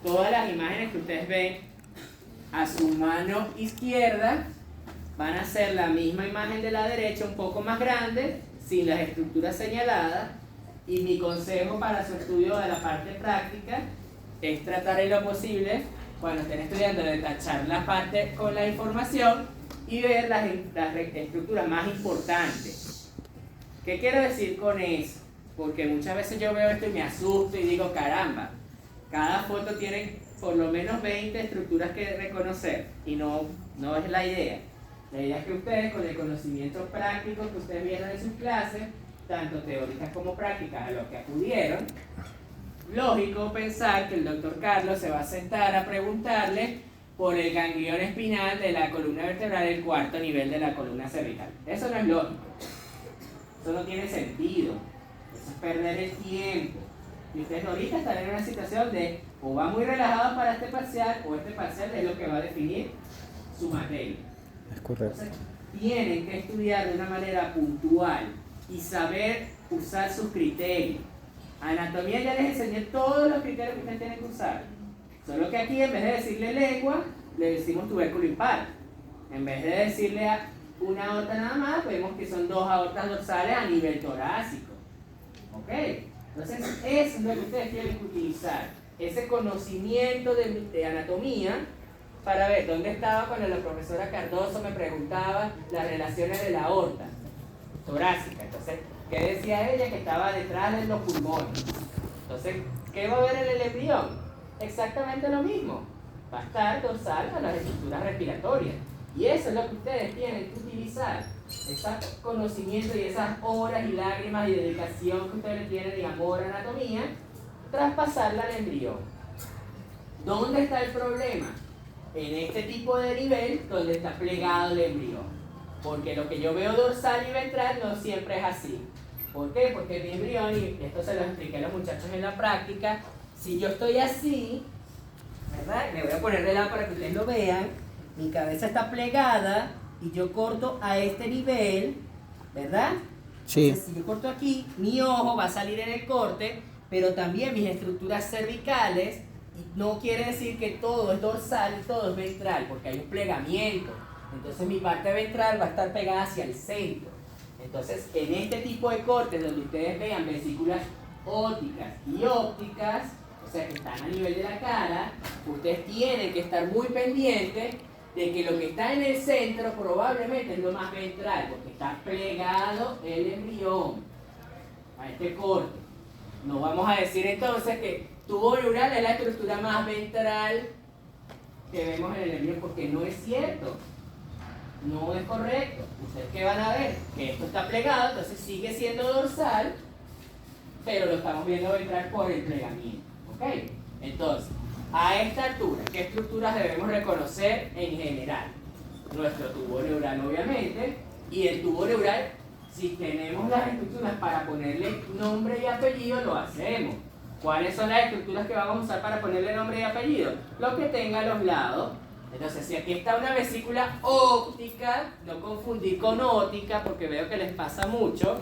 todas las imágenes que ustedes ven a su mano izquierda van a ser la misma imagen de la derecha, un poco más grande, sin las estructuras señaladas. Y mi consejo para su estudio de la parte práctica es tratar en lo posible, cuando estén estudiando, de tachar la parte con la información y ver las estructuras más importantes. ¿Qué quiero decir con eso? Porque muchas veces yo veo esto y me asusto y digo, caramba, cada foto tiene por lo menos 20 estructuras que reconocer, y no es la idea. La idea es que ustedes, con el conocimiento práctico que ustedes vieron en sus clases, tanto teóricas como prácticas a los que acudieron, lógico pensar que el doctor Carlos se va a sentar a preguntarle por el ganglión espinal de la columna vertebral, el cuarto nivel de la columna cervical. Eso no es lógico. Eso no tiene sentido. Eso es perder el tiempo. Y ustedes ahorita están en una situación de o van muy relajados para este parcial, o este parcial es lo que va a definir su materia. Es correcto. Entonces, tienen que estudiar de una manera puntual y saber usar sus criterios. Anatomía ya les enseñé todos los criterios que ustedes tienen que usar. Solo que aquí, en vez de decirle lengua, le decimos tubérculo impar. En vez de decirle a una aorta nada más, vemos que son 2 aortas dorsales a nivel torácico. ¿Ok? Entonces, eso es lo que ustedes tienen que utilizar. Ese conocimiento de anatomía, para ver dónde estaba cuando la profesora Cardoso me preguntaba las relaciones de la aorta torácica. Entonces, ¿qué decía ella? Que estaba detrás de los pulmones. Entonces, ¿qué va a ver en el embrión? Exactamente lo mismo. Va a estar dorsal a las estructuras respiratorias. Y eso es lo que ustedes tienen que utilizar. Ese conocimiento y esas horas y lágrimas y dedicación que ustedes tienen y amor a anatomía, traspasarla al embrión. ¿Dónde está el problema? En este tipo de nivel donde está plegado el embrión. Porque lo que yo veo dorsal y ventral no siempre es así. ¿Por qué? Porque mi embrión, y esto se lo expliqué a los muchachos en la práctica, si yo estoy así, ¿verdad? Me voy a poner de lado para que ustedes lo vean. Mi cabeza está plegada y yo corto a este nivel, ¿verdad? Sí. Entonces, si yo corto aquí, mi ojo va a salir en el corte, pero también mis estructuras cervicales, y no quiere decir que todo es dorsal y todo es ventral, porque hay un plegamiento. Entonces mi parte ventral va a estar pegada hacia el centro. Entonces, en este tipo de cortes donde ustedes vean vesículas ópticas y ópticas, o sea que están a nivel de la cara, ustedes tienen que estar muy pendientes de que lo que está en el centro probablemente es lo más ventral, porque está plegado el embrión a este corte. No vamos a decir entonces que tubo neural es la estructura más ventral que vemos en el embrión, porque no es cierto. No es correcto. Ustedes que van a ver que esto está plegado, entonces sigue siendo dorsal, pero lo estamos viendo ventral por el plegamiento. ¿Ok? Entonces, a esta altura, ¿qué estructuras debemos reconocer en general? Nuestro tubo neural, obviamente, y el tubo neural, si tenemos las estructuras para ponerle nombre y apellido, lo hacemos. ¿Cuáles son las estructuras que vamos a usar para ponerle nombre y apellido? Lo que tenga a los lados. Entonces, si aquí está una vesícula óptica, no confundir con óptica, porque veo que les pasa mucho,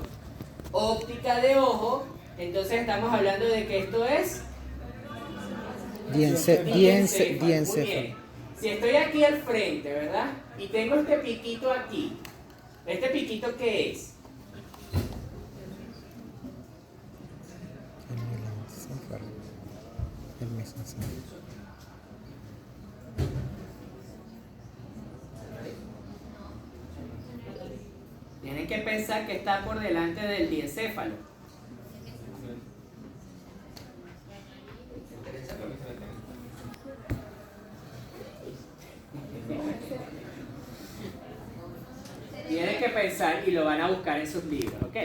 óptica de ojo, entonces estamos hablando de que esto es diencéfalo. Muy bien. Si estoy aquí al frente, ¿verdad? Y tengo este piquito aquí. ¿Este piquito qué es? El mesencéfalo. Tienen que pensar que está por delante del diencéfalo. Tienen que pensar y lo van a buscar en sus libros, ¿ok?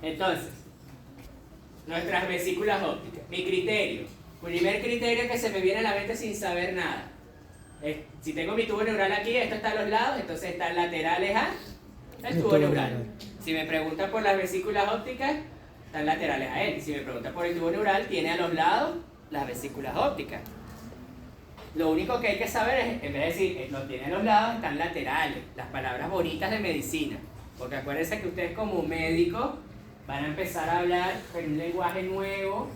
Entonces, nuestras vesículas ópticas. Mi criterio. Primer criterio que se me viene a la mente sin saber nada. Si tengo mi tubo neural aquí, esto está a los lados, entonces están laterales al tubo neural. Si me preguntan por las vesículas ópticas, están laterales a él. Y si me preguntan por el tubo neural, tiene a los lados las vesículas ópticas. Lo único que hay que saber es, en vez de decir, lo tiene a los lados, están laterales. Las palabras bonitas de medicina. Porque acuérdense que ustedes como médicos van a empezar a hablar en un lenguaje nuevo,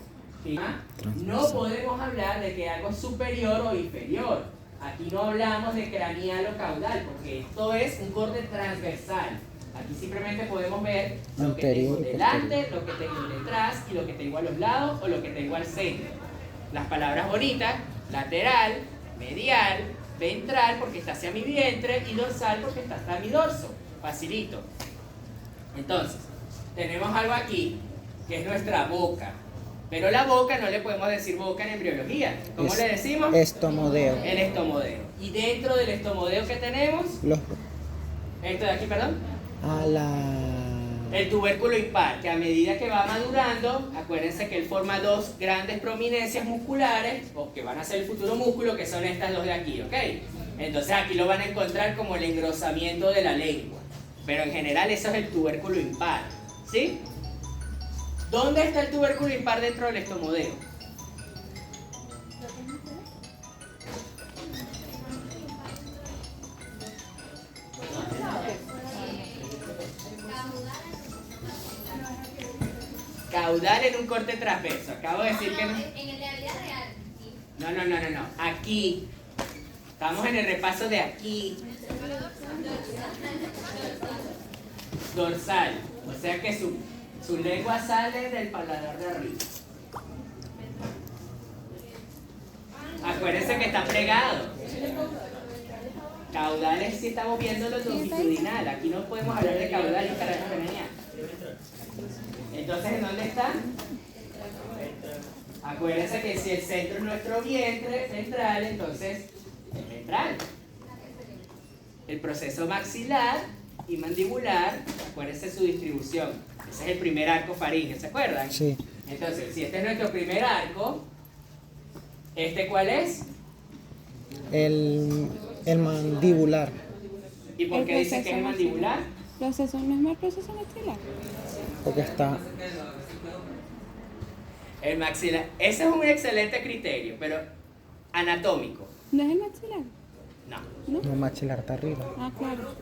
¿sí? No Transversal. podemos hablar de que algo es superior o inferior. Aquí no hablamos de craneal o caudal, porque esto es un corte transversal. Aquí simplemente podemos ver lo que tengo Anterior y delante, posterior. lo que tengo detrás y lo que tengo a los lados o lo que tengo al centro. Las palabras bonitas, lateral, medial, ventral porque está hacia mi vientre y dorsal porque está hasta mi dorso. Facilito. Entonces, tenemos algo aquí que es nuestra boca. Pero la boca no le podemos decir boca en embriología. ¿Cómo le decimos? Estomodeo. El estomodeo. Y dentro del estomodeo que tenemos, Los, esto de aquí, perdón, a la... el tubérculo impar, que a medida que va madurando, acuérdense que él forma dos grandes prominencias musculares, o que van a ser el futuro músculo, que son estas dos de aquí, ¿ok? Entonces aquí lo van a encontrar como el engrosamiento de la lengua. Pero en general eso es el tubérculo impar, ¿sí? ¿Dónde está el tubérculo impar dentro del estomodeo? Caudal en un corte transverso. Acabo de decir que no. En el de la vida real. No. Aquí. Estamos en el repaso de aquí. Dorsal. O sea que su lengua sale del paladar de arriba. Acuérdense que está plegado. Caudales si estamos viendo lo longitudinal. Aquí no podemos hablar de caudal y características. Entonces, ¿en dónde está? Acuérdense que si el centro es nuestro vientre central, entonces es ventral. El proceso maxilar y mandibular, acuérdense su distribución. Ese es el primer arco faríngeo, ¿se acuerdan? Sí. Entonces, si este es nuestro primer arco, ¿este cuál es? El mandibular. ¿Y por qué dice que es el mandibular? Proceso, no es más proceso maxilar. Porque está... El maxilar. Ese es un excelente criterio, pero anatómico. ¿No es el maxilar? No. No, maxilar está arriba. Ah, claro.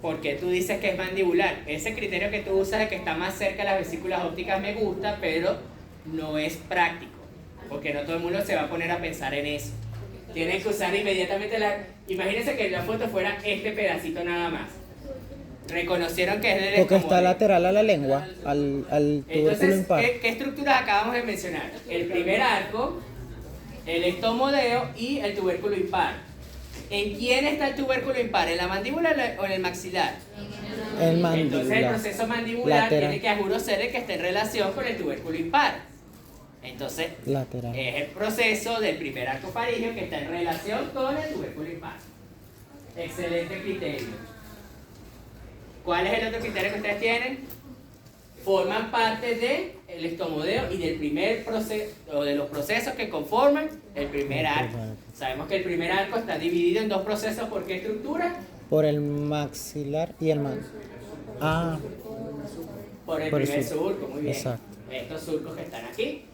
Porque tú dices que es mandibular. Ese criterio que tú usas de que está más cerca de las vesículas ópticas me gusta, pero no es práctico. Porque no todo el mundo se va a poner a pensar en eso. Tienen que usar inmediatamente la... Imagínense que la foto fuera este pedacito nada más. Reconocieron que es del Porque está estomodeo. lateral a la lengua, al tubérculo Entonces, impar. ¿qué estructuras acabamos de mencionar? El primer arco, el estomodeo y el tubérculo impar. ¿En quién está el tubérculo impar? ¿En la mandíbula o en el maxilar? El Entonces el mandibular. proceso mandibular Lateral. tiene que a juro ser el que esté en relación con el tubérculo impar. Entonces Lateral. es el proceso del primer arco faríngeo que está en relación con el tubérculo impar. Excelente criterio. ¿Cuál es el otro criterio que ustedes tienen? Forman parte del estomodeo y del primer proceso, o de los procesos que conforman el primer arco. Sabemos que el primer arco está dividido en dos procesos. ¿Por qué estructura? Por el maxilar y el man. Ah, Por el Por el primer surco. surco, muy bien. Exacto. Estos surcos que están aquí.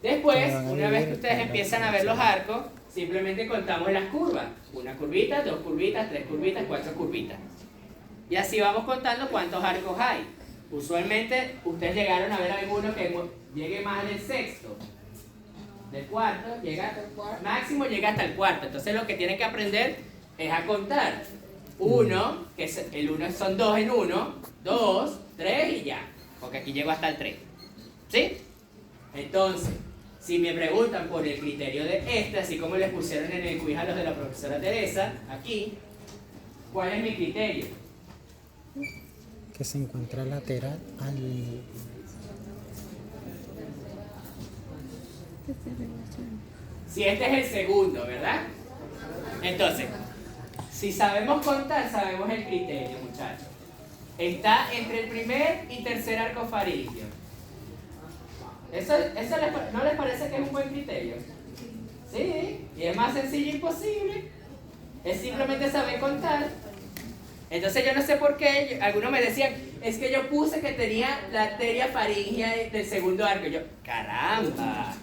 Después, una vez que ustedes empiezan a ver los arcos, simplemente contamos las curvas. Una curvita, dos curvitas, tres curvitas, cuatro curvitas. Y así vamos contando cuántos arcos hay. Usualmente, ustedes llegaron a ver alguno que llegue más del sexto. Del cuarto, máximo llega hasta el cuarto. Entonces lo que tienen que aprender es a contar. Uno, que es, el uno son dos en uno, dos, tres y ya. Porque aquí llego hasta el 3. ¿Sí? Entonces, si me preguntan por el criterio de este, así como les pusieron en el quiz a los de la profesora Teresa, aquí, ¿cuál es mi criterio? que se encuentra lateral al... Si este es el segundo, ¿verdad? Entonces, si sabemos contar, sabemos el criterio, muchachos. Está entre el primer y tercer arco faríngeo. ¿Eso no les parece que es un buen criterio? Sí, y es más sencillo imposible. Es simplemente saber contar. Entonces yo no sé por qué, algunos me decían, es que yo puse que tenía la arteria faríngea del segundo arco. Yo, caramba.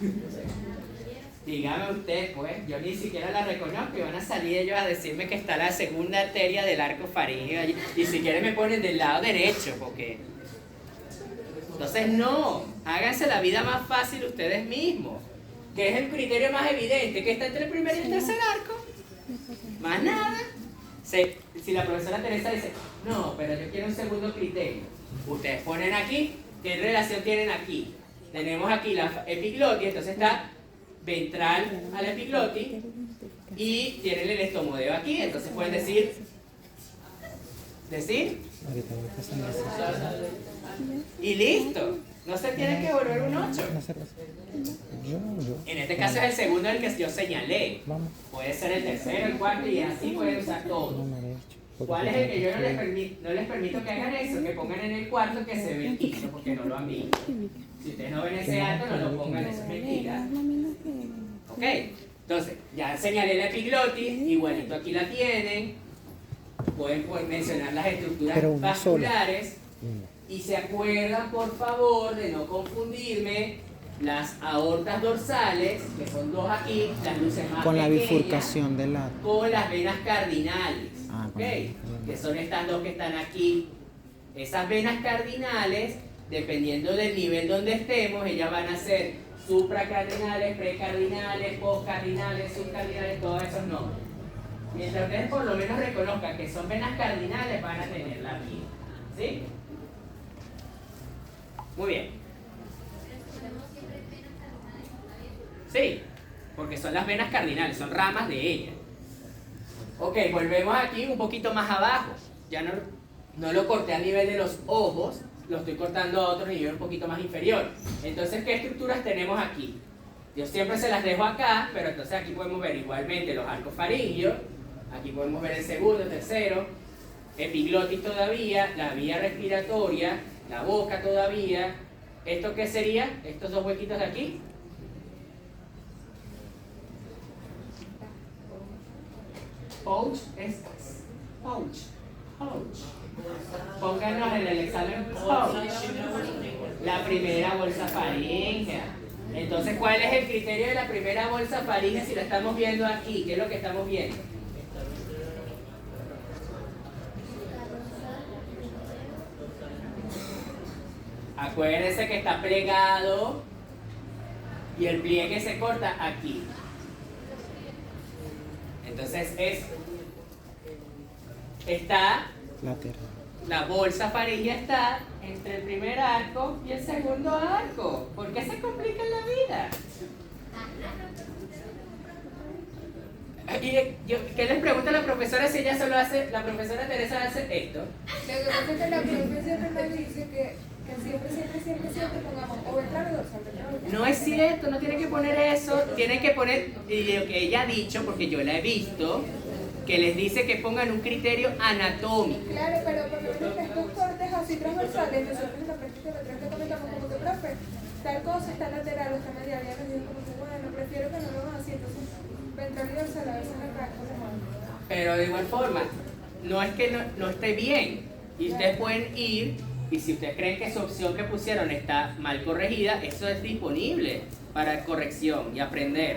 Dígame usted, pues, yo ni siquiera la reconozco y van a salir ellos a decirme que está la segunda arteria del arco faríngeo allí. Y si quieren me ponen del lado derecho, porque Entonces no, háganse la vida más fácil ustedes mismos. ¿Qué es el criterio más evidente? ¿Que está entre el primer y el tercer arco? Más nada. Si la profesora Teresa dice, no, pero yo quiero un segundo criterio, ustedes ponen aquí, ¿qué relación tienen aquí? Tenemos aquí la epiglotis, entonces está ventral a la epiglotis y tienen el estomodeo aquí, entonces pueden decir, Ahorita voy a pasar eso. y listo. No se tiene que volver un 8. Una cerveza. Yo. En este caso es el segundo el que yo señalé. Vamos. Puede ser el tercero, el cuarto y así pueden usar No todo. me lo he hecho. Porque ¿Cuál es el que yo no les permito que hagan eso? Que pongan en el cuarto que se ve el piso porque no lo han visto. Si ustedes no ven ese alto, no lo pongan, eso es mentira. Ok, entonces ya señalé la epiglotis, igualito aquí la tienen. Pueden mencionar las estructuras Pero una vasculares. Una. Y se acuerdan, por favor, de no confundirme las aortas dorsales, que son dos aquí, las luces más Con la pequeñas, bifurcación del lado. con las venas cardinales, Ah, ¿ok? con la bifurcación. Que son estas dos que están aquí. Esas venas cardinales, dependiendo del nivel donde estemos, ellas van a ser supracardinales, precardinales, postcardinales, subcardinales, todos esos nombres. Mientras ustedes por lo menos reconozcan que son venas cardinales, van a tenerla aquí, ¿sí? Muy bien. Sí, porque son las venas cardinales, son ramas de ellas. Ok, volvemos aquí un poquito más abajo. Ya no lo corté a nivel de los ojos, lo estoy cortando a otro nivel un poquito más inferior. Entonces, ¿qué estructuras tenemos aquí? Yo siempre se las dejo acá, pero entonces aquí podemos ver igualmente los arcos faringios. Aquí podemos ver el segundo, el tercero, epiglotis todavía, la vía respiratoria, la boca todavía. ¿Esto qué sería? Estos dos huequitos de aquí. Pouch es pouch. Pónganos en el examen pouch. La primera bolsa faríngea. Entonces, ¿cuál es el criterio de la primera bolsa faríngea si la estamos viendo aquí? ¿Qué es lo que estamos viendo? Acuérdense que está plegado y el pliegue se corta aquí. Entonces está Lateral. la bolsa faríngea está entre el primer arco y el segundo arco. ¿Por qué se complica la vida? Y ¿qué les pregunta la profesora si ella solo hace, la profesora Teresa hace esto? Lo que pasa es que la profe siempre me dice que siempre pongamos o ventral o dorsal. No es cierto, no tiene que poner eso, tiene que poner y lo que ella ha dicho, porque yo la he visto, que les dice que pongan un criterio anatómico. Claro, pero por lo menos estos cortes así transversales, nosotros en la práctica de que comentamos como que, profe, tal cosa está lateral o está medial, ya nos dijo como que, bueno, prefiero que no lo hagan así, entonces ventral y dorsal a veces acá, Pero de igual forma, no es que no esté bien, y ustedes pueden ir, y si ustedes creen que su opción que pusieron está mal corregida, eso es disponible para corrección y aprender.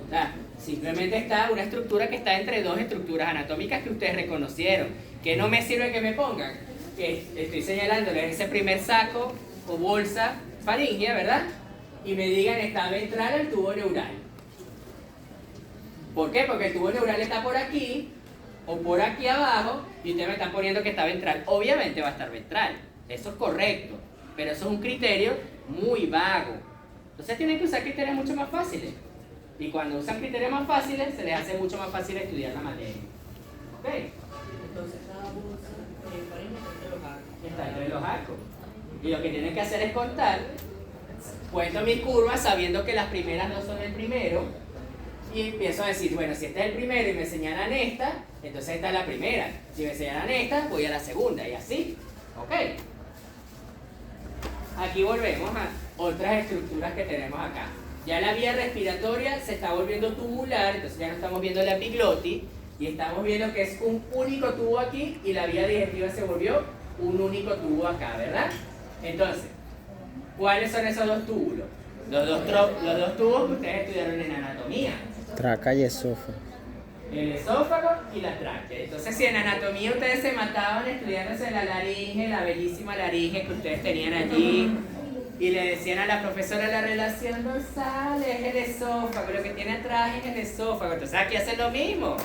O sea, simplemente está una estructura que está entre dos estructuras anatómicas que ustedes reconocieron. Que no me sirve que me pongan, que estoy señalándoles ese primer saco o bolsa faríngea, ¿verdad? Y me digan está ventral al tubo neural. ¿Por qué? Porque el tubo neural está por aquí o por aquí abajo y ustedes me están poniendo que está ventral. Obviamente va a estar ventral, eso es correcto, pero eso es un criterio muy vago. Entonces tienen que usar criterios mucho más fáciles. Y cuando usan criterios más fáciles, se les hace mucho más fácil estudiar la materia. ¿Ok? Entonces cada bolsa Está entre los arcos. Y lo que tienen que hacer es contar. Cuento mis curvas sabiendo que las primeras dos son el primero. Y empiezo a decir, bueno, si este es el primero y me señalan esta, entonces esta es la primera. Si me señalan esta, voy a la segunda y así. ¿Ok? Aquí volvemos a otras estructuras que tenemos acá. Ya la vía respiratoria se está volviendo tubular, entonces ya no estamos viendo la epiglotis y estamos viendo que es un único tubo aquí y la vía digestiva se volvió un único tubo acá, ¿verdad? Entonces, ¿cuáles son esos dos túbulos? Los dos tubos que ustedes estudiaron en anatomía. Traca y esófago. el esófago y la tráquea. Entonces, si en anatomía ustedes se mataban estudiándose la laringe, la bellísima laringe que ustedes tenían allí, y le decían a la profesora la relación dorsal es el esófago, lo que tiene atrás es el esófago. Entonces aquí hacen lo mismo.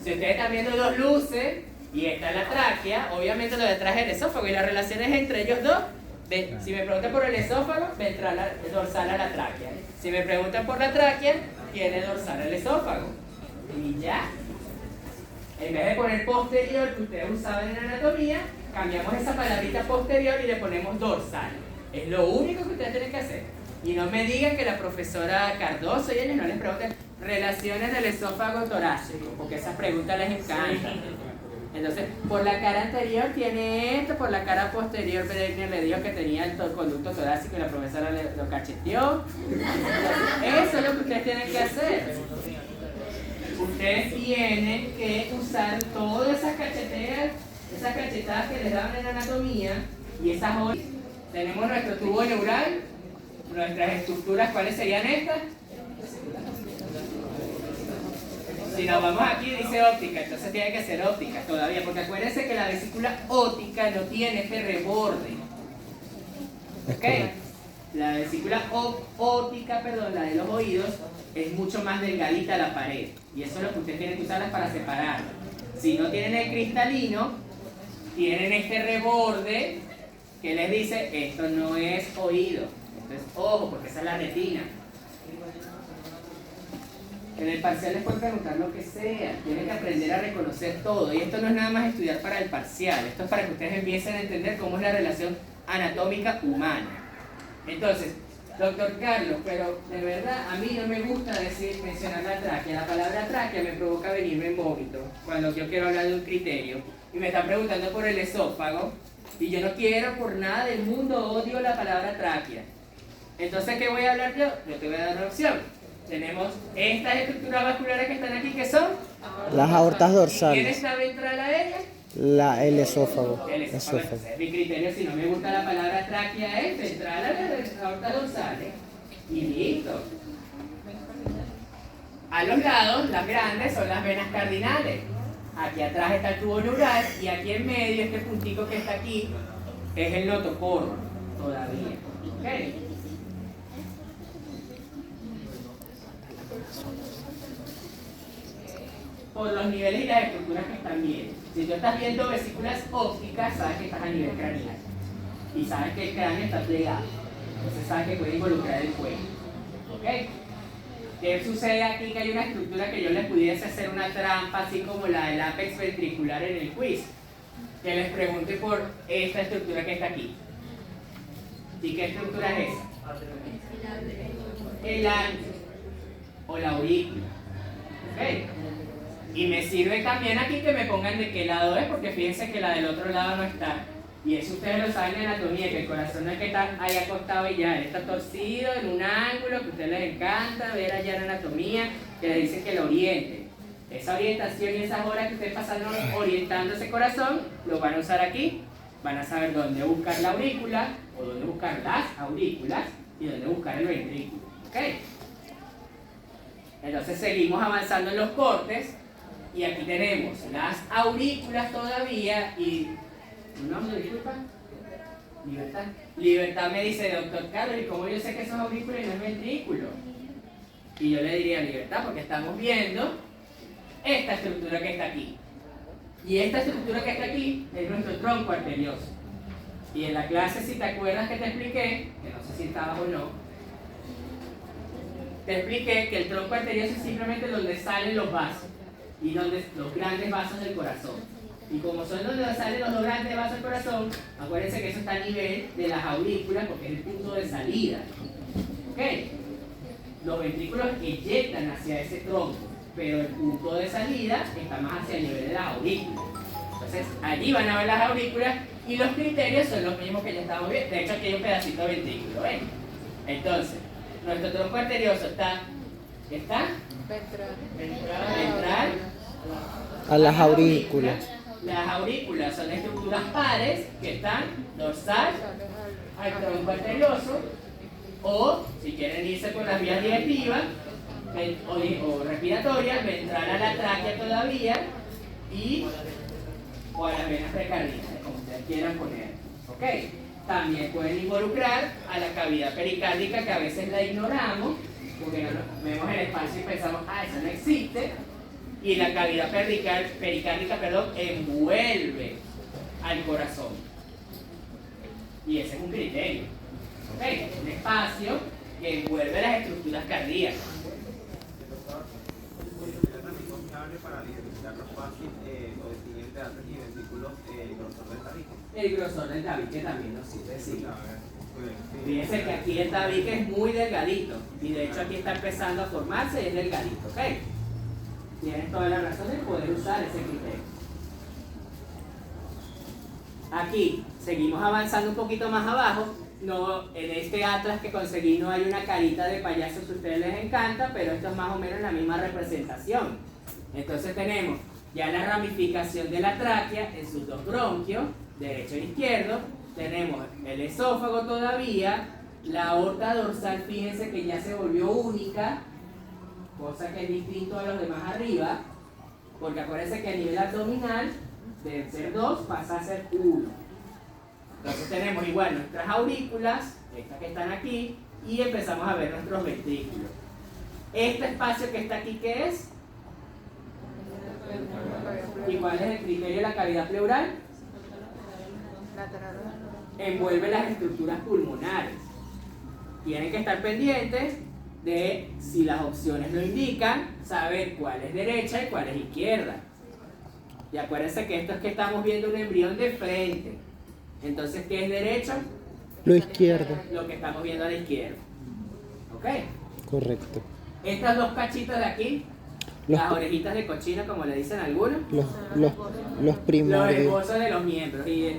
Si ustedes están viendo dos luces y está la tráquea, obviamente lo de atrás es el esófago y las relaciones entre ellos dos. Si me preguntan por el esófago, ventral dorsal a la tráquea. Si me preguntan por la tráquea, tiene dorsal el esófago. Y ya. En vez de poner posterior, que ustedes usaban en anatomía, cambiamos esa palabrita posterior y le ponemos dorsal. Es lo único que ustedes tienen que hacer. Y no me digan que la profesora Cardoso y ellos no les pregunten relaciones del esófago torácico, porque esas preguntas les encantan. Entonces, por la cara anterior tiene esto, por la cara posterior Bregner le dijo que tenía el conducto torácico y la profesora lo cacheteó. Eso es lo que ustedes tienen que hacer. Ustedes tienen que usar todas esas cachetadas que les daban en anatomía y esas horas. Tenemos nuestro tubo neural, nuestras estructuras, ¿cuáles serían estas? Si nos vamos aquí dice óptica, entonces tiene que ser óptica todavía, porque acuérdense que la vesícula óptica no tiene este reborde. ¿Ok? La vesícula óptica, perdón, la de los oídos, es mucho más delgadita la pared. Y eso es lo que ustedes tienen que usarlas para separar. Si no tienen el cristalino, tienen este reborde que les dice, esto no es oído, esto es ojo, porque esa es la retina. En el parcial les pueden preguntar lo que sea, tienen que aprender a reconocer todo. Y esto no es nada más estudiar para el parcial, esto es para que ustedes empiecen a entender cómo es la relación anatómica humana. Entonces, doctor Carlos, pero de verdad a mí no me gusta mencionar la tráquea. La palabra tráquea me provoca venirme en vómito cuando yo quiero hablar de un criterio. Y me están preguntando por el esófago, y yo no quiero por nada del mundo, odio la palabra tráquea. Entonces, ¿qué voy a hablar yo? Yo te voy a dar una opción. Tenemos estas estructuras vasculares que están aquí, que son Las aortas ¿quién dorsales. está ventral a ellas? El esófago. El esófago. Entonces, mi criterio, si no me gusta la palabra tráquea, es ventral a las aortas dorsales. Y listo. A los lados, las grandes son las venas cardinales. Aquí atrás está el tubo neural y aquí en medio, este puntico que está aquí, es el notocordo, todavía. ¿Ok? Por los niveles y las estructuras que están viendo. Si tú estás viendo vesículas ópticas, sabes que estás a nivel craneal. Y sabes que el cráneo está plegado. Entonces sabes que puede involucrar el cuello. ¿Ok? ¿Qué sucede aquí? Que hay una estructura que yo les pudiese hacer una trampa, así como la del ápex ventricular en el quiz. Que les pregunte por esta estructura que está aquí. ¿Y qué estructura es esa? El ángulo o la aurícula. ¿Ok? Y me sirve también aquí que me pongan de qué lado es, porque fíjense que la del otro lado no está. Y eso ustedes lo saben en anatomía, que el corazón no es que está ahí acostado y ya, él está torcido en un ángulo que a ustedes les encanta ver allá en anatomía, que le dicen que lo orienten. Esa orientación y esas horas que ustedes pasan orientando ese corazón, lo van a usar aquí. Van a saber dónde buscar la aurícula, o dónde buscar las aurículas, y dónde buscar el ventrículo. ¿Ok? Entonces seguimos avanzando en los cortes. Y aquí tenemos las aurículas todavía y... ¿Un nombre, disculpa? Libertad. Libertad me dice, doctor Carlos, ¿y cómo yo sé que son aurículas y no es ventrículo? Y yo le diría libertad porque estamos viendo esta estructura que está aquí. Y esta estructura que está aquí es nuestro tronco arterioso. Y en la clase, si te acuerdas que te expliqué, que no sé si estabas o no, te expliqué que el tronco arterioso es simplemente donde salen los vasos. Y donde los grandes vasos del corazón. Y como son donde salen los dos grandes vasos del corazón, acuérdense que eso está a nivel de las aurículas porque es el punto de salida. ¿Ok? Los ventrículos eyectan hacia ese tronco, pero el punto de salida está más hacia el nivel de las aurículas. Entonces, allí van a ver las aurículas y los criterios son los mismos que ya estamos viendo. De hecho, aquí hay un pedacito de ventrículo, ¿ven? Entonces, nuestro tronco arterioso está ventral A las aurículas. Las aurículas son estructuras pares que están dorsal al tronco arterioso, o si quieren irse por las vías digestivas, o respiratoria, ventral a la tráquea todavía y o a las venas precardiales, como ustedes quieran poner. ¿Ok? También pueden involucrar a la cavidad pericárdica, que a veces la ignoramos, porque vemos el espacio y pensamos, eso no existe. Y la cavidad pericárdica, envuelve al corazón. Y ese es un criterio. ¿Ok? Un espacio que envuelve las estructuras cardíacas. Para identificar los fácil o distinguir entre arterias y ventrículos el grosor del tabique. El grosor del tabique también nos sirve, sí. Fíjense que aquí el tabique es muy delgadito y de hecho aquí está empezando a formarse y es delgadito, ¿ok? Tienes toda la razón de poder usar ese criterio. Aquí seguimos avanzando un poquito más abajo. No, en este atlas que conseguí no hay una carita de payaso que a ustedes les encanta, pero esto es más o menos la misma representación. Entonces tenemos ya la ramificación de la tráquea en sus dos bronquios, derecho e izquierdo. Tenemos el esófago todavía, la aorta dorsal, fíjense que ya se volvió única, cosa que es distinto a los demás arriba, porque acuérdense que a nivel abdominal, de ser 2 pasa a ser 1. Entonces tenemos igual nuestras aurículas, estas que están aquí, y empezamos a ver nuestros ventrículos. Este espacio que está aquí, ¿qué es? ¿Y cuál es el criterio de la cavidad pleural? Envuelve las estructuras pulmonares. Tienen que estar pendientes de, si las opciones lo indican, saber cuál es derecha y cuál es izquierda. Y acuérdense que esto es que estamos viendo un embrión de frente. Entonces, ¿qué es derecho? Lo izquierdo. Lo que estamos viendo a la izquierda. ¿Ok? Correcto. Estas dos cachitas de aquí, las orejitas de cochino, como le dicen algunos, Los los primordios. esbozos de los miembros. Y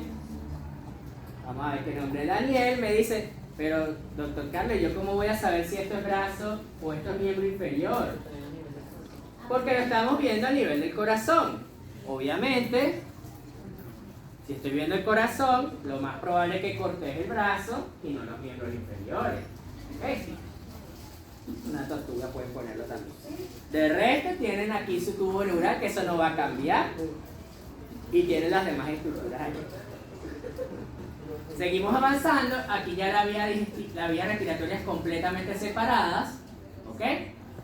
vamos a ver qué nombre. Daniel me dice, pero doctor Carlos, ¿yo cómo voy a saber si esto es brazo o esto es miembro inferior? Porque lo estamos viendo a nivel del corazón. Obviamente, si estoy viendo el corazón, lo más probable es que cortes el brazo y no los miembros inferiores. ¿Ok? Una tortuga pueden ponerlo también. De resto tienen aquí su tubo neural, que eso no va a cambiar. Y tienen las demás estructuras aquí. Seguimos avanzando. Aquí ya la vía respiratoria es completamente separadas. ¿Ok?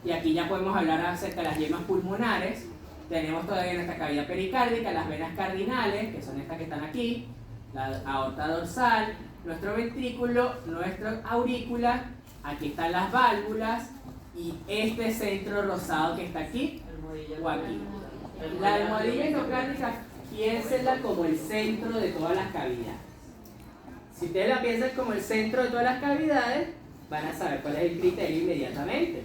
Y aquí ya podemos hablar acerca de las yemas pulmonares. Tenemos todavía nuestra cavidad pericárdica, las venas cardinales, que son estas que están aquí, la aorta dorsal, nuestro ventrículo, nuestra aurícula. Aquí están las válvulas y este centro rosado que está aquí o aquí. La almohadilla endocárdica, piénsenla como el centro de todas las cavidades. Si ustedes la piensan como el centro de todas las cavidades, van a saber cuál es el criterio inmediatamente.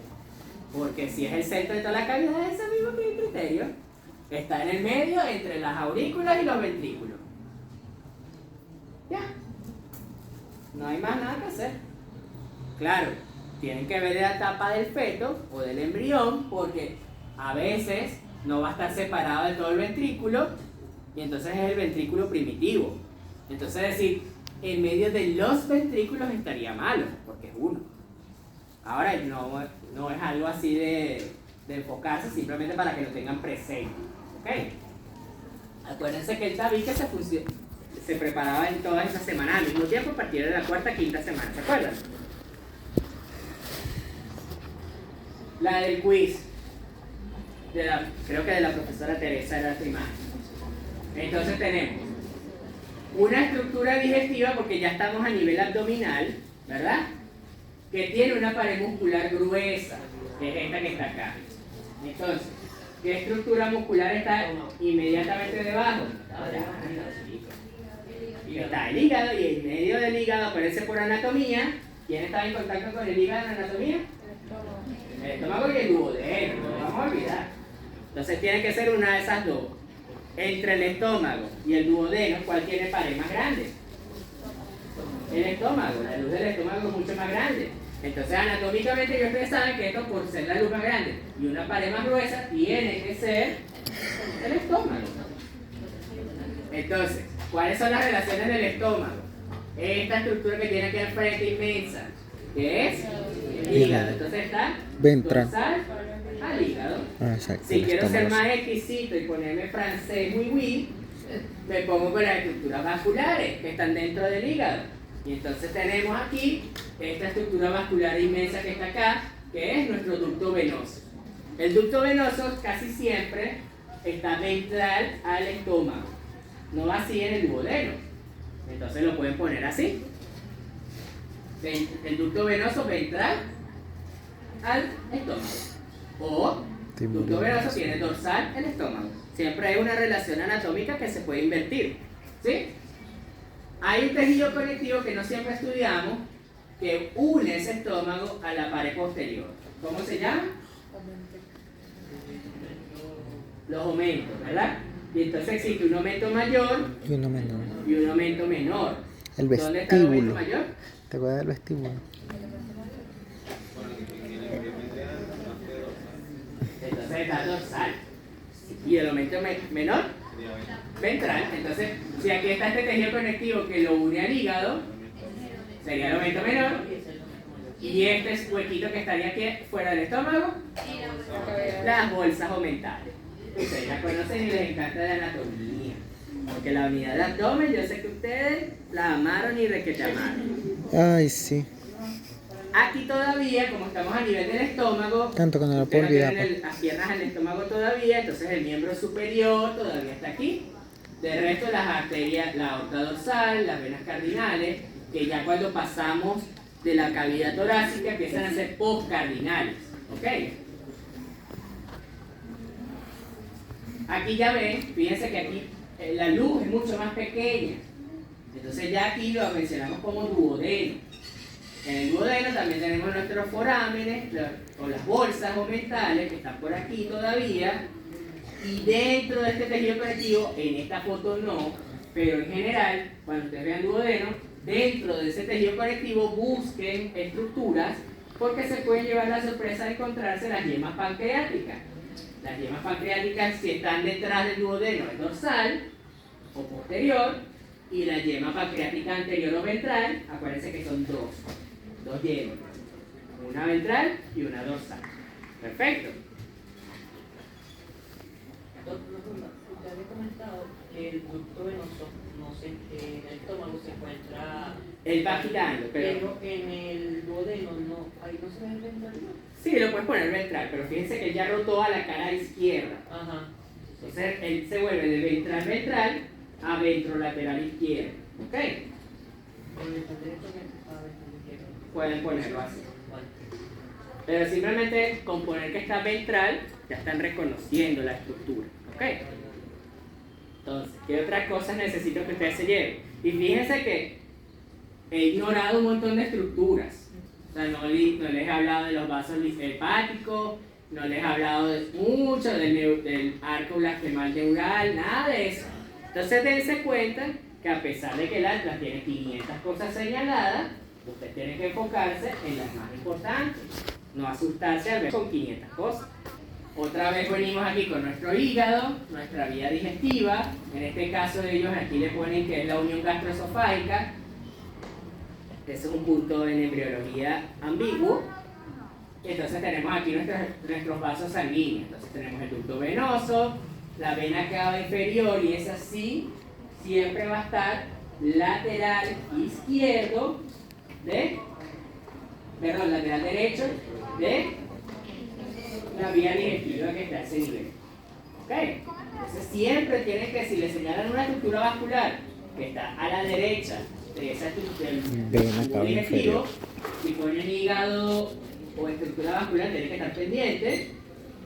Porque si es el centro de todas las cavidades, ese mismo que el criterio está en el medio entre las aurículas y los ventrículos. Ya. No hay más nada que hacer. Claro, tienen que ver la etapa del feto o del embrión, porque a veces no va a estar separado de todo el ventrículo y entonces es el ventrículo primitivo. Entonces decir, en medio de los ventrículos estaría malo, porque es uno. Ahora no es algo así de enfocarse, simplemente para que lo tengan presente. ¿Ok? Acuérdense que el tabique se preparaba en todas esas semanas al mismo tiempo a partir de la cuarta, quinta semana. ¿Se acuerdan? La del quiz, creo que de la profesora Teresa era la primaria. Entonces tenemos una estructura digestiva, porque ya estamos a nivel abdominal, ¿verdad? Que tiene una pared muscular gruesa, que es esta que está acá. Entonces, ¿qué estructura muscular está inmediatamente debajo? Y está el hígado, y en medio del hígado aparece por anatomía. ¿Quién está en contacto con el hígado en anatomía? El estómago y el duodeno, no lo vamos a olvidar. Entonces tiene que ser una de esas dos. Entre el estómago y el duodeno, ¿cuál tiene pared más grande? El estómago, la luz del estómago es mucho más grande. Entonces anatómicamente ustedes saben que esto, por ser la luz más grande y una pared más gruesa, tiene que ser el estómago. Entonces, ¿cuáles son las relaciones del estómago? Esta estructura que tiene aquí al frente inmensa, que es el hígado. Entonces está Ventral. dorsal Ah, exacto. Si el quiero ser estómago. más exquisito y ponerme francés, oui, me pongo con las estructuras vasculares que están dentro del hígado. Y entonces tenemos aquí esta estructura vascular inmensa que está acá, que es nuestro ducto venoso. El ducto venoso casi siempre está ventral al estómago, no así en el duodeno. Entonces lo pueden poner así. El ducto venoso ventral al estómago. O ducto venoso tiene dorsal el estómago. Siempre hay una relación anatómica que se puede invertir. ¿Sí? Hay un tejido conectivo que no siempre estudiamos que une ese estómago a la pared posterior. ¿Cómo se llama? Los omentos, ¿verdad? Y entonces existe un aumento mayor Y uno menor. y un aumento menor. El ¿Dónde está el aumento vestíbulo. mayor? ¿Te acuerdas del vestíbulo? Entonces está dorsal. ¿Y el aumento menor? Ventral. Entonces, si aquí está este tejido conectivo que lo une al hígado, sería el aumento menor. Y este huequito que estaría aquí fuera del estómago, las bolsas omentales. Ustedes la conocen y les encanta la anatomía. Porque la unidad de abdomen, yo sé que ustedes la amaron y requete amaron. Ay, sí. Aquí todavía, como estamos a nivel del estómago, Tanto que no lo ustedes puedo no olvidar. tienen las piernas al estómago todavía, entonces el miembro superior todavía está aquí. De resto, las arterias, la aorta dorsal, las venas cardinales, que ya cuando pasamos de la cavidad torácica empiezan a ser postcardinales. ¿Ok? Aquí ya ven, fíjense que aquí la luz es mucho más pequeña. Entonces ya aquí lo mencionamos como duodeno. En el duodeno también tenemos nuestros forámenes o las bolsas omentales que están por aquí todavía. Y dentro de este tejido conectivo, en esta foto no, pero en general, cuando ustedes vean duodeno, dentro de ese tejido conectivo busquen estructuras porque se pueden llevar la sorpresa de encontrarse las yemas pancreáticas. Las yemas pancreáticas, si están detrás del duodeno, es dorsal o posterior, y la yema pancreática anterior o ventral, acuérdense que son dos yemas, una ventral y una dorsal. Perfecto. Usted había comentado que el ducto venoso, no sé, en el estómago se encuentra. Él va girando, pero en el duodeno no, ahí no se ve el ventral. sí, lo puedes poner ventral, pero fíjense que él ya rotó a la cara izquierda. Ajá. Entonces él se vuelve de ventral a ventrolateral izquierdo. ¿Ok? Con el ventral derecho que a ver, izquierdo. Pueden ponerlo así. Vale. Pero simplemente con poner que está ventral, ya están reconociendo la estructura. ¿Ok? Entonces, ¿qué otras cosas necesito que ustedes se lleven? Y fíjense que he ignorado un montón de estructuras. O sea, no les he hablado de los vasos hepáticos, no les he hablado de mucho del arco blasquemal neural, nada de eso. Entonces dense cuenta que a pesar de que el Atlas tiene 500 cosas señaladas, usted tiene que enfocarse en las más importantes, no asustarse al ver con 500 cosas. Otra vez venimos aquí con nuestro hígado, nuestra vía digestiva, en este caso de ellos aquí le ponen que es la unión gastroesofágica. Ese es un punto en embriología ambiguo. Entonces tenemos aquí nuestros vasos sanguíneos. Entonces tenemos el ducto venoso, la vena cava inferior, y esa sí siempre va a estar lateral izquierdo lateral derecho de la vía digestiva que está a ese nivel. ¿Ok? Entonces siempre tienen que, si le señalan una estructura vascular que está a la derecha de esa estructura Vena del cava digestivo, inferior. si ponen hígado o estructura vascular, tienen que estar pendientes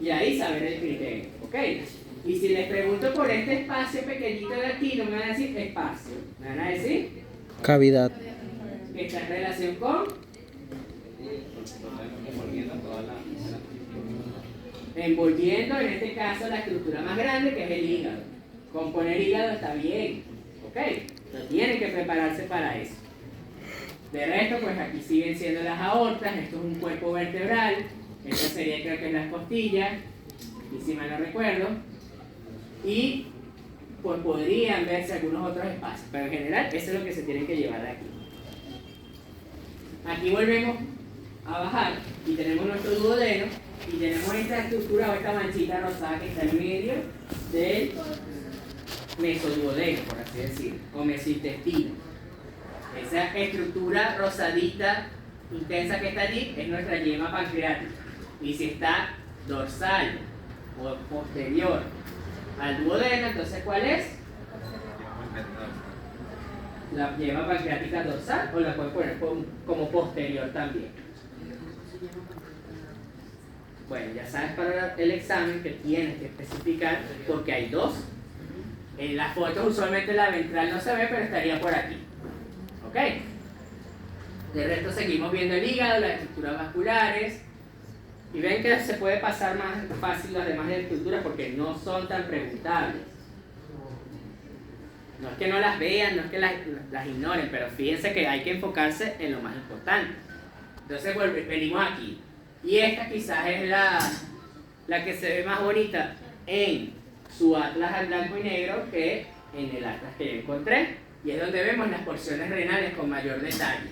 y ahí saber el criterio. ¿Ok? Y si les pregunto por este espacio pequeñito de aquí, no me van a decir espacio, me van a decir Cavidad. que está en relación con envolviendo, en este caso, la estructura más grande, que es el hígado. Con poner hígado está bien, ¿ok? Pero tienen que prepararse para eso. De resto, pues aquí siguen siendo las aortas. Esto es un cuerpo vertebral. Esto sería, creo que es las costillas, y si mal no recuerdo. Y pues podrían verse algunos otros espacios, pero en general eso es lo que se tiene que llevar de aquí. Aquí volvemos a bajar y tenemos nuestro duodeno y tenemos esta estructura o esta manchita rosada que está en medio del mesoduodeno, por así decirlo, o mesointestino. Esa estructura rosadita intensa que está allí es nuestra yema pancreática. Y si está dorsal o posterior al duodeno, entonces ¿cuál es? La yema pancreática dorsal, o la pueden poner como posterior también. Bueno, ya sabes para el examen que tienes que especificar, porque hay dos. En las fotos usualmente la ventral no se ve, pero estaría por aquí. ¿Ok? De resto seguimos viendo el hígado, las estructuras vasculares. Y ven que se puede pasar más fácil las demás estructuras porque no son tan preguntables. No es que no las vean, no es que las ignoren, pero fíjense que hay que enfocarse en lo más importante. Entonces venimos aquí. Y esta quizás es la que se ve más bonita en su atlas al blanco y negro que en el atlas que yo encontré. Y es donde vemos las porciones renales con mayor detalle.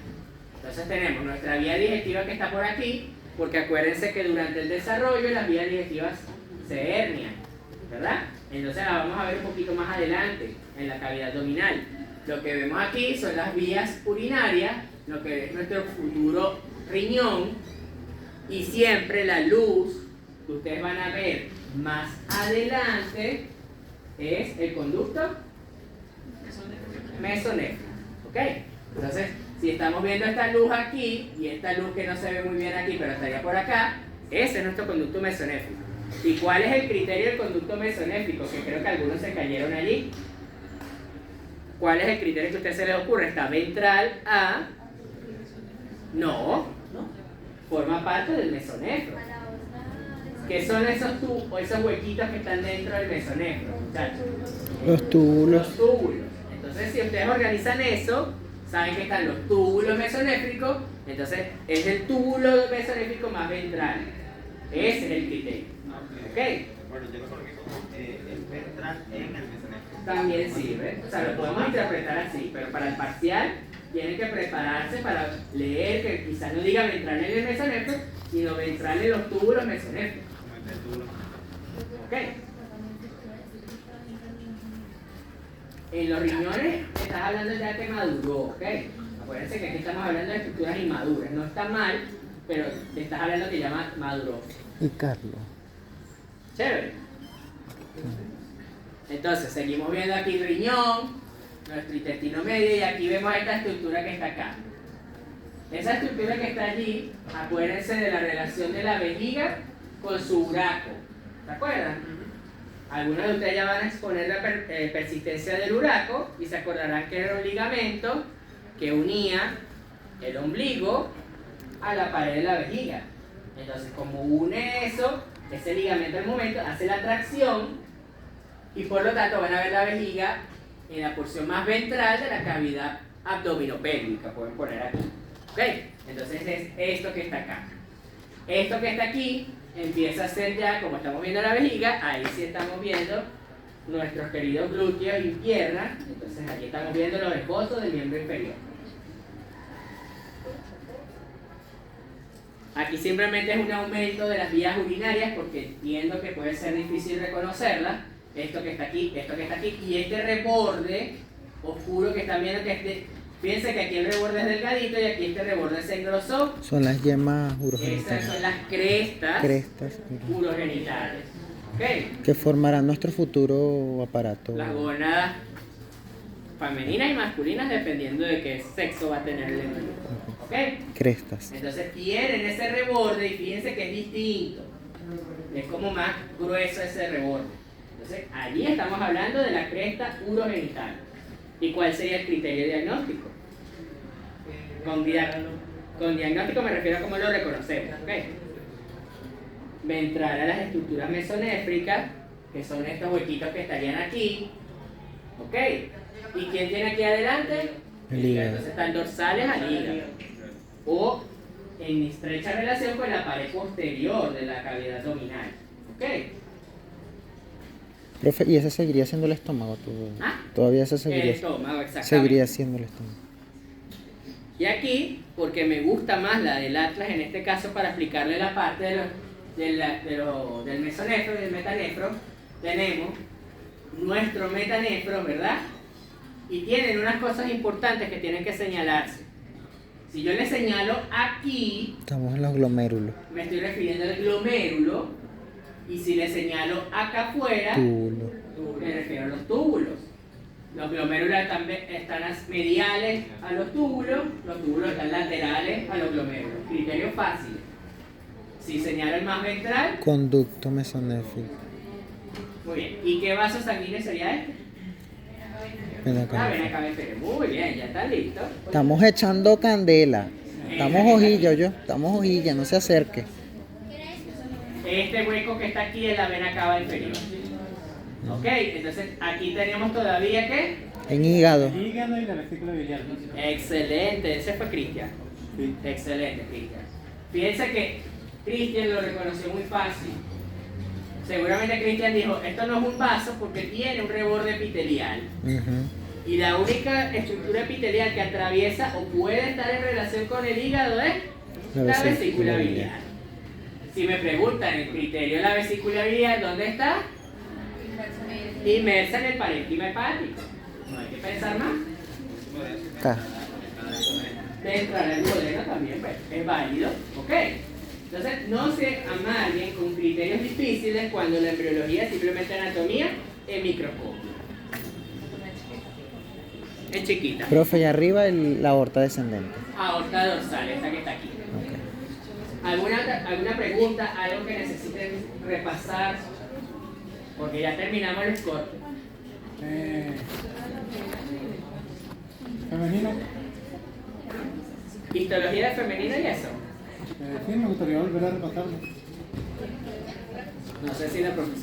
Entonces tenemos nuestra vía digestiva que está por aquí, porque acuérdense que durante el desarrollo las vías digestivas se hernian, ¿verdad? Entonces la vamos a ver un poquito más adelante, en la cavidad abdominal. Lo que vemos aquí son las vías urinarias, lo que es nuestro futuro riñón, y siempre la luz que ustedes van a ver más adelante es el conducto mesonéfrico, ¿ok? Entonces, si estamos viendo esta luz aquí, y esta luz que no se ve muy bien aquí, pero estaría por acá, ese es nuestro conducto mesonéfrico. ¿Y cuál es el criterio del conducto mesonéfrico? Que creo que algunos se cayeron allí. ¿Cuál es el criterio que a usted se le ocurre? ¿Está ventral a...? No. Forma parte del mesonéfro. ¿Qué son esos huequitos que están dentro del mesonéfro, muchachos? Los túbulos. Los túbulos. Entonces, si ustedes organizan eso, saben que están los túbulos mesonéfricos, entonces es el túbulo mesonéfrico más ventral. Ese es el criterio. ¿Ok? Bueno, yo lo coloqué como el ventral en el mesonéfrico. También sirve. O sea, lo podemos interpretar así, pero para el parcial tienen que prepararse para leer que quizás no diga ventral en el mesonéfrico, sino ventral en los túbulos mesonéfricos. ¿Ok? En los riñones estás hablando ya que maduró, ¿ok? Acuérdense que aquí estamos hablando de estructuras inmaduras. No está mal, pero te estás hablando que ya maduró. Y Carlos. Chévere. Entonces, seguimos viendo aquí el riñón, nuestro intestino medio, y aquí vemos esta estructura que está acá. Esa estructura que está allí, acuérdense de la relación de la vejiga con su uraco. ¿Se acuerdan? Algunos de ustedes ya van a exponer la persistencia del uraco y se acordarán que era un ligamento que unía el ombligo a la pared de la vejiga. Entonces, como une eso, ese ligamento al momento hace la tracción y por lo tanto van a ver la vejiga en la porción más ventral de la cavidad abdominopélvica, pueden poner aquí. ¿Ok? Entonces es esto que está acá. Esto que está aquí empieza a ser ya, como estamos viendo la vejiga, ahí sí estamos viendo nuestros queridos glúteos y piernas. Entonces aquí estamos viendo los esbozos del miembro inferior. Aquí simplemente es un aumento de las vías urinarias porque entiendo que puede ser difícil reconocerlas. Esto que está aquí, esto que está aquí, y este reborde oscuro que están viendo que fíjense que aquí el reborde es delgadito y aquí este reborde se engrosó. Son las yemas Estas urogenitales. son las crestas urogenitales. ¿Ok? Que formarán nuestro futuro aparato. Las gónadas femeninas y masculinas dependiendo de qué sexo va a tener el individuo. ¿Ok? Crestas. Entonces tienen ese reborde y fíjense que es distinto. Es como más grueso ese reborde. Entonces allí estamos hablando de la cresta urogenital. ¿Y cuál sería el criterio diagnóstico? Con diagnóstico me refiero a cómo lo reconocemos. ¿Ok? Ventral a las estructuras mesonéfricas, que son estos huequitos que estarían aquí. ¿Ok? ¿Y quién tiene aquí adelante? El hígado. Entonces están dorsales al hígado. O en estrecha relación con la pared posterior de la cavidad abdominal. ¿Ok? Profe, ¿y ese seguiría siendo el estómago? ¿Ah? Todavía ese El seguiría, estómago, exactamente. seguiría siendo el estómago. Y aquí, porque me gusta más la del atlas en este caso para explicarle la parte del mesonefro y del metanefro, tenemos nuestro metanefro, ¿verdad? Y tienen unas cosas importantes que tienen que señalarse. Si yo le señalo aquí, Estamos en los glomérulos. me estoy refiriendo al glomérulo, y si le señalo acá afuera, Túbulo. me refiero a los túbulos. Los glomérulos están mediales a los túbulos están laterales a los glomérulos. Criterio fácil. Si señalo el más ventral, Conducto mesonéfico. muy bien. ¿Y qué vaso sanguíneo sería este? Ven acá. La vena cava inferior. Muy bien, ya está listo. Estamos echando candela. Estamos hojillas, yo. Estamos hojillas, no se acerque. Este hueco que está aquí es la vena cava inferior. Ok, entonces aquí tenemos todavía que... En hígado. Hígado y la vesícula biliar. Excelente, ese fue Cristian. Sí. Excelente, Cristian. Fíjense que Cristian lo reconoció muy fácil. Seguramente Cristian dijo, esto no es un vaso porque tiene un reborde epitelial. Ujú. Y la única estructura epitelial que atraviesa o puede estar en relación con el hígado es la vesícula biliar. Si me preguntan el criterio de la vesícula biliar, ¿dónde está? Inmersa en el parénquima hepático. No hay que pensar más. Acá. De entrar al duodeno también pues, es válido, ¿ok? Entonces no se amarguen con criterios difíciles cuando la embriología es simplemente anatomía en microscopio. Es chiquita. Profe, y arriba la aorta descendente. Aorta dorsal, esta que está aquí. Ok. ¿Alguna pregunta, algo que necesiten repasar? Porque ya terminamos el score. Femenino. Histología de femenino y eso. Sí, me gustaría volver a repasarlo. No sé si la profesora